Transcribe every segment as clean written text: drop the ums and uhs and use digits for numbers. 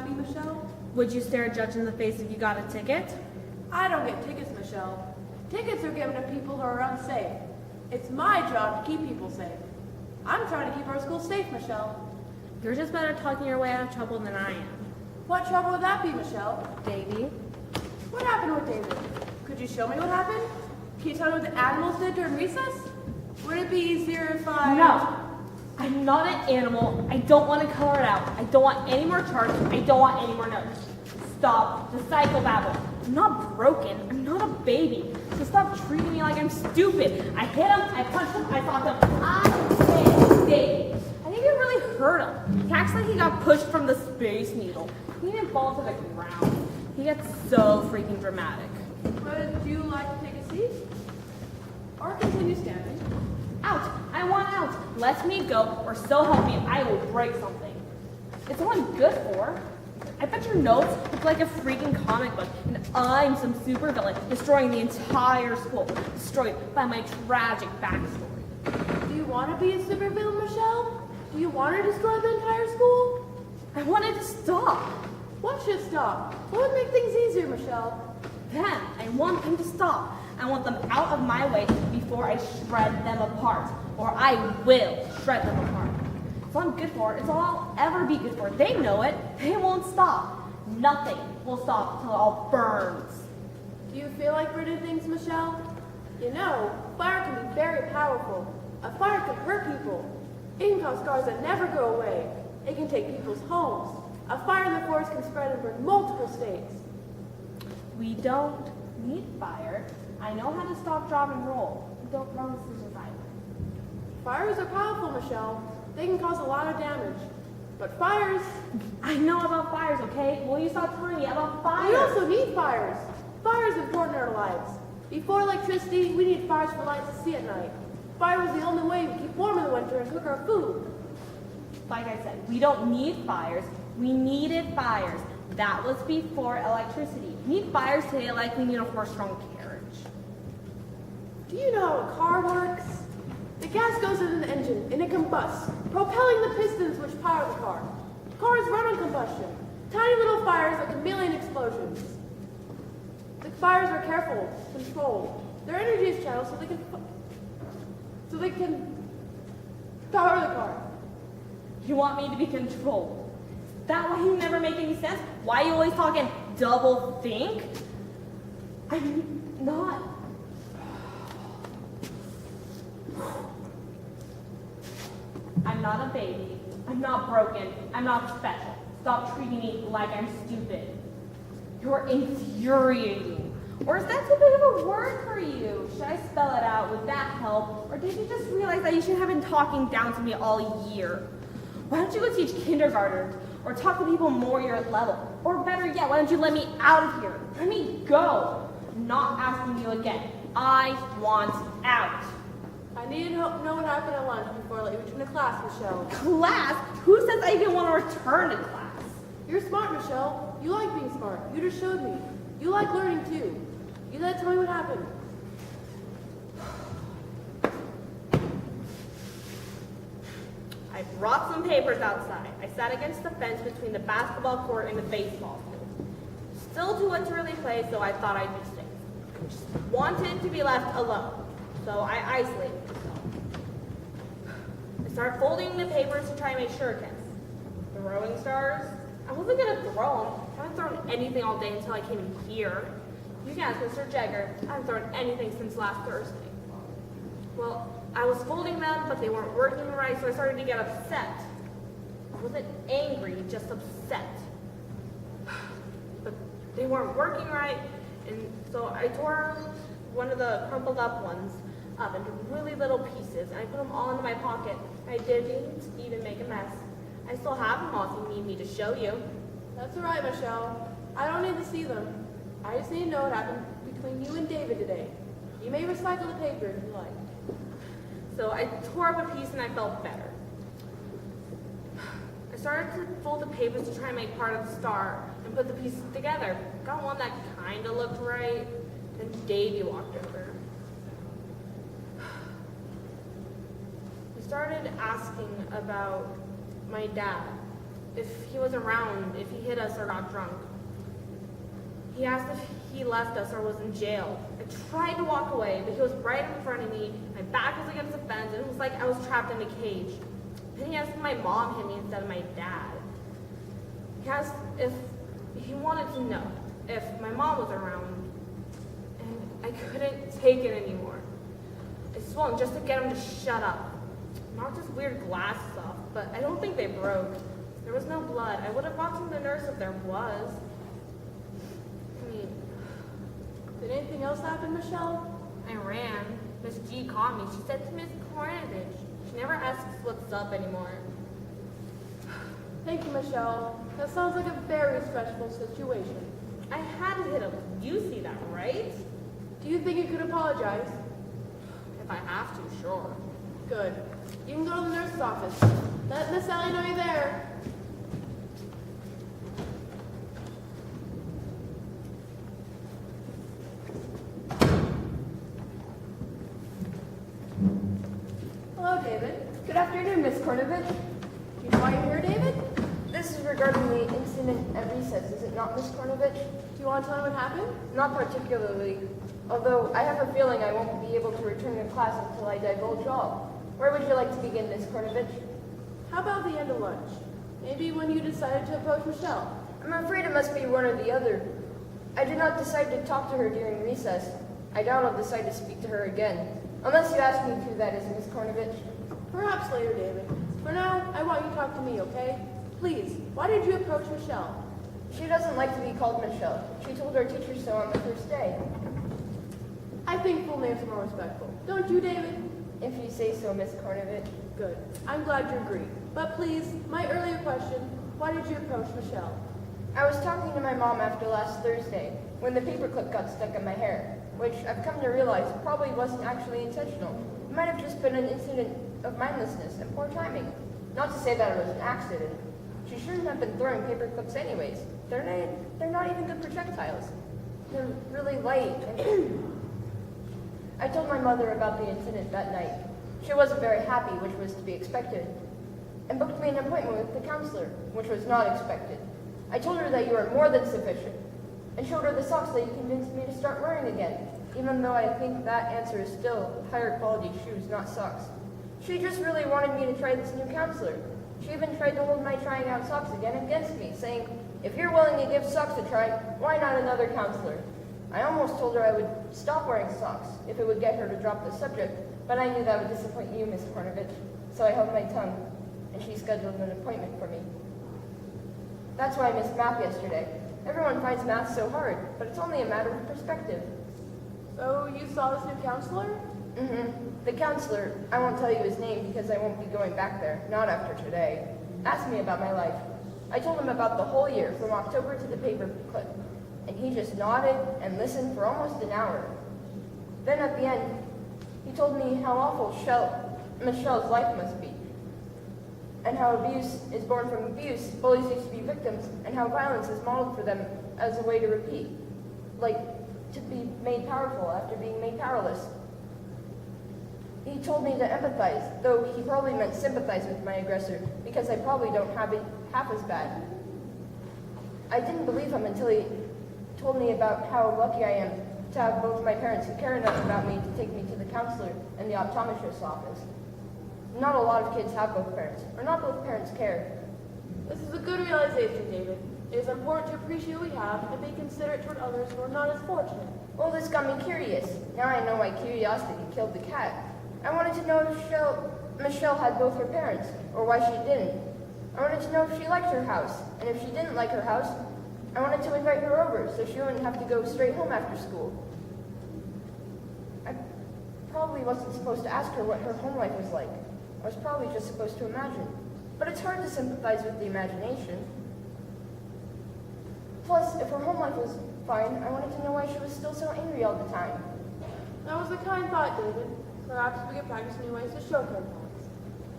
that be, Michelle? Would you stare a judge in the face if you got a ticket? I don't get tickets, Michelle. Tickets are given to people who are unsafe. It's my job to keep people safe. I'm trying to keep our school safe, Michelle. You're just better at talking your way out of trouble than I am. What trouble would that be, Michelle? Davy? What happened with David? Could you show me what happened? Can you tell me what the animals did during recess? Would it be easier if I... No! I'm not an animal. I don't want to color it out. I don't want any more charts. I don't want any more notes. Stop the psychobabble. I'm not broken. I'm not a baby. So stop treating me like I'm stupid. I hit him. I punched him. I fought him. I hit Davy. I think it really hurt him. He acts like he got pushed from the Space Needle. He didn't fall to the ground. He gets so freaking dramatic. Would you like to take a seat? Or continue standing? Out! I want out! Let me go, or so help me, I will break something. It's all I'm good for. I bet your notes look like a freaking comic book, and I'm some supervillain destroying the entire school, destroyed by my tragic backstory. Do you want to be a supervillain, Michelle? Do you want to destroy the entire school? I wanted to stop. What should stop? What would make things easier, Michelle? Then, I want them to stop. I want them out of my way before I shred them apart. Or I will shred them apart. It's all I'm good for. It's all I'll ever be good for. They know it. They won't stop. Nothing will stop until it all burns. Do you feel like burning things, Michelle? You know, fire can be very powerful. A fire can hurt people. It can cause scars that never go away. It can take people's homes. A fire in the forest can spread and burn multiple states. We don't need fire. I know how to stop, drop, and roll. Don't throw decisions either. Fires are powerful, Michelle. They can cause a lot of damage. But fires... I know about fires, okay? Will you stop telling me about fires? We also need fires. Fire is important in our lives. Before electricity, we need fires for lights to see at night. Fire was the only way we keep warm in the winter and cook our food. Like I said, we don't need fires. We needed fires. That was before electricity. We need fires today like we need a horse-drawn carriage. Do you know how a car works? The gas goes into the engine and it combusts, propelling the pistons which power the car. Cars run on combustion. Tiny little fires like a million explosions. The fires are careful, controlled. Their energy is channeled so they can power the car. You want me to be controlled? Is that why you never make any sense? Why you always talking double think? I'm not. I'm not a baby. I'm not broken. I'm not special. Stop treating me like I'm stupid. You're infuriating. Or is that too big of a word for you? Should I spell it out? Would that help? Or did you just realize that you should have been talking down to me all year? Why don't you go teach kindergartners? Or talk to people more your level? Or better yet, why don't you let me out of here? Let me go. I'm not asking you again. I want out. I need to know what happened at lunch before I let you return to class, Michelle. Class? Who says I even want to return to class? You're smart, Michelle. You like being smart. You just showed me. You like learning too. You gotta tell me what happened. I brought some papers outside. I sat against the fence between the basketball court and the baseball field. Still too wet to really play, so I thought I'd be safe. I just wanted to be left alone, so I isolated myself. I started folding the papers to try and make sure again. Throwing stars? I wasn't gonna throw them. I haven't thrown anything all day until I came in here. You can ask Mr. Jagger. I haven't thrown anything since last Thursday. Well, I was folding them, but they weren't working right, so I started to get upset. I wasn't angry, just upset. But they weren't working right, and so I tore one of the crumpled up ones up into really little pieces, and I put them all into my pocket. I didn't even make a mess. I still have them all if you need me to show you. That's all right, Michelle. I don't need to see them. I just need to know what happened between you and David today. You may recycle the paper if you like. So I tore up a piece and I felt better. I started to fold the papers to try and make part of the star and put the pieces together. Got one that kind of looked right. Then Davy walked over. He started asking about my dad. if he was around, if he hit us or got drunk. He asked if he left us or was in jail. I tried to walk away, but he was right in front of me. My back was against the fence, and it was like I was trapped in a cage. Then he asked if my mom hit me instead of my dad. He asked if he wanted to know if my mom was around, and I couldn't take it anymore. I swung just to get him to shut up. Knocked his weird glasses off, but I don't think they broke. There was no blood. I would have talked to the nurse if there was. Did anything else happen, Michelle? I ran. Miss G caught me. She said to Miss Kornovich. She never asks what's up anymore. Thank you, Michelle. That sounds like a very stressful situation. I had to hit him. You see that, right? Do you think you could apologize? If I have to, sure. Good. You can go to the nurse's office. Let Miss Ellie know you're there. Hello, David. Good afternoon, Miss Kornovich. Do you know why you're here, David? This is regarding the incident at recess, is it not, Miss Kornovich? Do you want to tell me what happened? Not particularly, although I have a feeling I won't be able to return to class until I divulge all. Where would you like to begin, Miss Kornovich? How about the end of lunch? Maybe when you decided to approach Michelle. I'm afraid it must be one or the other. I did not decide to talk to her during recess. I doubt I'll decide to speak to her again. Unless you ask me to, that is, Miss Kornovich. Perhaps later, David. For now, I want you to talk to me, okay? Please, why did you approach Michelle? She doesn't like to be called Michelle. She told our teacher so on the first day. I think full names are more respectful. Don't you, David? If you say so, Miss Kornovich. Good. I'm glad you agree. But please, my earlier question, why did you approach Michelle? I was talking to my mom after last Thursday, when the paperclip got stuck in my hair, which I've come to realize probably wasn't actually intentional. It might have just been an incident of mindlessness and poor timing. Not to say that it was an accident. She shouldn't have been throwing paperclips anyways. They're not even good projectiles. They're really light and... I told my mother about the incident that night. She wasn't very happy, which was to be expected, and booked me an appointment with the counselor, which was not expected. I told her that you are more than sufficient, and showed her the socks that you convinced me to start wearing again, even though I think that answer is still higher quality shoes, not socks. She just really wanted me to try this new counselor. She even tried to hold my trying out socks again against me, saying, if you're willing to give socks a try, why not another counselor? I almost told her I would stop wearing socks if it would get her to drop the subject, but I knew that would disappoint you, Miss Kornovich, so I held my tongue, and she scheduled an appointment for me. That's why I missed math yesterday. Everyone finds math so hard, but it's only a matter of perspective. So you saw this new counselor? Mm-hmm. The counselor, I won't tell you his name because I won't be going back there, not after today, asked me about my life. I told him about the whole year, from October to the paper clip, and he just nodded and listened for almost an hour. Then at the end, he told me how awful Michelle's life must be, and how abuse is born from abuse, bullies used to be victims, and how violence is modeled for them as a way to repeat, like to be made powerful after being made powerless. He told me to empathize, though he probably meant sympathize with my aggressor, because I probably don't have it half as bad. I didn't believe him until he told me about how lucky I am to have both my parents who care enough about me to take me to the counselor and the optometrist's office. Not a lot of kids have both parents, or not both parents care. This is a good realization, David. It is important to appreciate what we have and be considerate toward others who are not as fortunate. Well, this got me curious. Now I know why curiosity killed the cat. I wanted to know if Michelle had both her parents, or why she didn't. I wanted to know if she liked her house, and if she didn't like her house, I wanted to invite her over so she wouldn't have to go straight home after school. I probably wasn't supposed to ask her what her home life was like. I was probably just supposed to imagine. But it's hard to sympathize with the imagination. Plus, if her home life was fine, I wanted to know why she was still so angry all the time. That was a kind thought, David. Perhaps we could practice new ways to show her thoughts.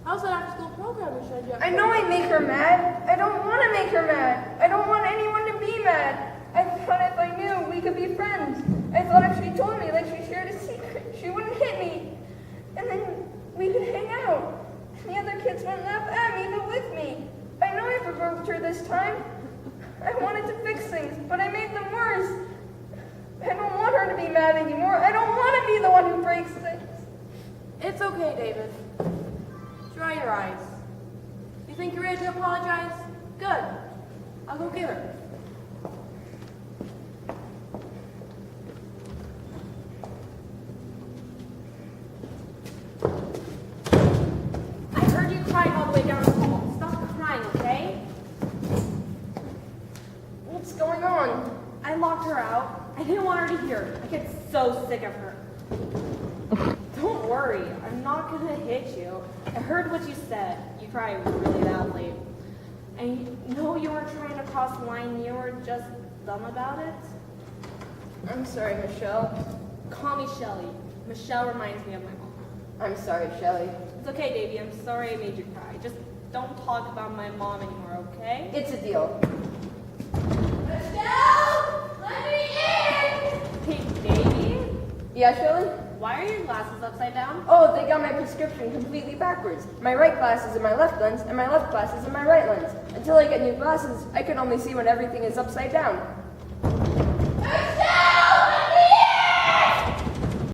How's that after-school program we showed you? I know I make her mad. I don't want to make her mad. I don't want anyone to be mad. I thought if I knew, we could be friends. I thought if she told me, like she shared a secret, she wouldn't hit me. And then we could hang out. The other kids wouldn't laugh at me, but with me. I know I provoked left her this time. I wanted to fix things, but I made them worse. I don't want her to be mad anymore. I don't want to be the one who breaks things. It's okay, David. Dry your eyes. You think you're ready to apologize? Good. I'll go get her. I heard you crying all the way down the hall. Stop crying, okay? What's going on? I locked her out. I didn't want her to hear it. I get so sick of her. Don't worry, I'm not gonna hit you. I heard what you said. You cried really loudly. And you know you weren't trying to cross the line, you were just dumb about it. I'm sorry, Michelle. Call me Shelly. Michelle reminds me of my mom. I'm sorry, Shelly. It's okay, Davy, I'm sorry I made you cry. Just don't talk about my mom anymore, okay? It's a deal. Michelle! Let me in! Hey, Davy? Yeah, Shelly? Why are your glasses upside down? Oh, they got my prescription completely backwards. My right glass is in my left lens, and my left glass is in my right lens. Until I get new glasses, I can only see when everything is upside down.